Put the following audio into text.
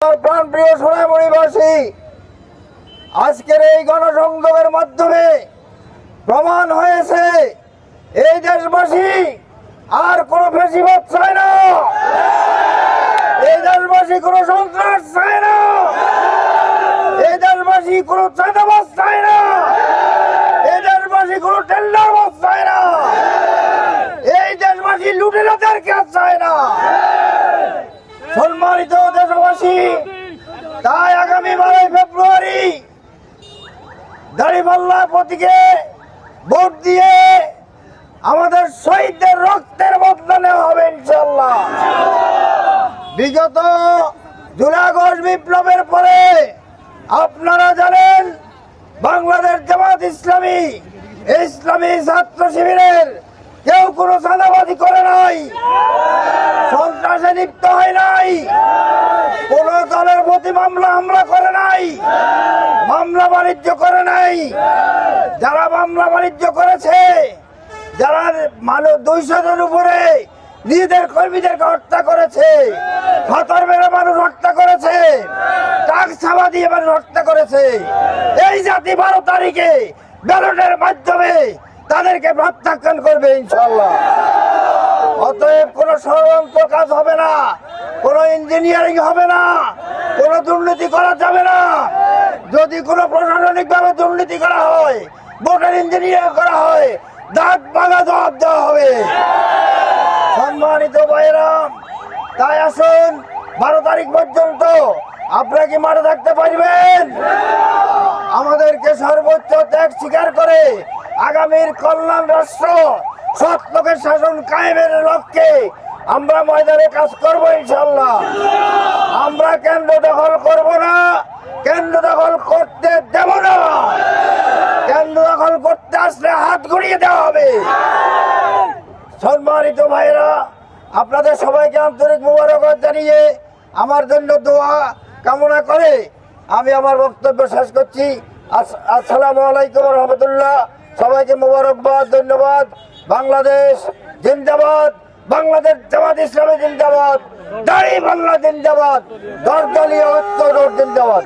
প্রাণপ্রিয় সোনামণিবাসী, আজকের এই গণসংযোগের মাধ্যমে প্রমাণ হয়েছে এই দেশবাসী আর কোন ফ্যাসিবাদ চায় না, এই দেশবাসী কোন সন্ত্রাস চায় না, এই দেশবাসী কোন চাঁদাবাজ চায় না, এই দেশবাসী কোন টেন্ডারবাজ চায় না, এই দেশবাসী লুটেরাদেরকে চায় না। সম্মানিত দেশবাসী, তাই আগামী 12 ফেব্রুয়ারি দাঁড়িপাল্লা প্রতীকে ভোট দিয়ে আমাদের শহীদদের রক্তের বদলা নেওয়া হবে ইনশাআল্লাহ। বিগত জুলাই আগস্ট বিপ্লবের পরে আপনারা জানেন বাংলাদেশ জামাত ইসলামী, ইসলামী ছাত্র শিবিরের কেউ কোনো চাঁদাবাজি করে নাই, সন্ত্রাসে লিপ্ত হয় নাই, কোন দলের প্রতি হামলা করে নাই, মামলা বাণিজ্য করে নাই। যারা মামলা বাণিজ্য করেছে, যারা 200 জন উপরে নিজেদের কর্মীদেরকে হত্যা করেছে, ফাঁতর মেরে মানুষ হত্যা করেছে, টাক ছাপা দিয়ে মানুষ হত্যা করেছে, এই জাতি 12 তারিখে ব্যালটের মাধ্যমে তাদেরকে প্রত্যাখ্যান করবে ইনশাআল্লাহ। অতএব কোন ষড়যন্ত্র কাজ হবে না, কোন ইঞ্জিনিয়ারিং হবে না, কোন দুর্নীতি করা যাবে না। যদি কোনো প্রশাসনিক ভাবে দুর্নীতি করা হয়, ভোটার ইঞ্জিনিয়ারিং করা হয়, দাঁত ভাঙা জবাব দেওয়া হবে। সম্মানিত ভাইয়েরা, তাই আসুন 12 তারিখ পর্যন্ত আপনারা কি মাঠে থাকতে পারবেন? আমাদেরকে সর্বোচ্চ ত্যাগ স্বীকার করে আগামীর কল্যাণ রাষ্ট্র সৎ লোকের শাসন কায়েমের লক্ষ্যে আমরা ময়দানে কাজ করব ইনশাআল্লাহ। আমরা কেন্দ্র দখল করব না, কেন্দ্র দখল করতে দেব না, কেন্দ্র দখল করতে আসলে হাত ঘুরিয়ে দেওয়া হবে। সম্মানিত ভাইরা, আপনাদের সবাইকে আন্তরিক মোবারকবাদ জানিয়ে আমার জন্য দোয়া কামনা করে আমি আমার বক্তব্য শেষ করছি। আসসালামু আলাইকুম ওয়া রাহমাতুল্লাহ। সবাইকে মোবারকবাদ, ধন্যবাদ। বাংলাদেশ জিন্দাবাদ, বাংলাদেশ জামাত ইসলামী জিন্দাবাদ, দাঁড়িপাল্লা জিন্দাবাদ, 10 দলীয় ঐক্য জিন্দাবাদ।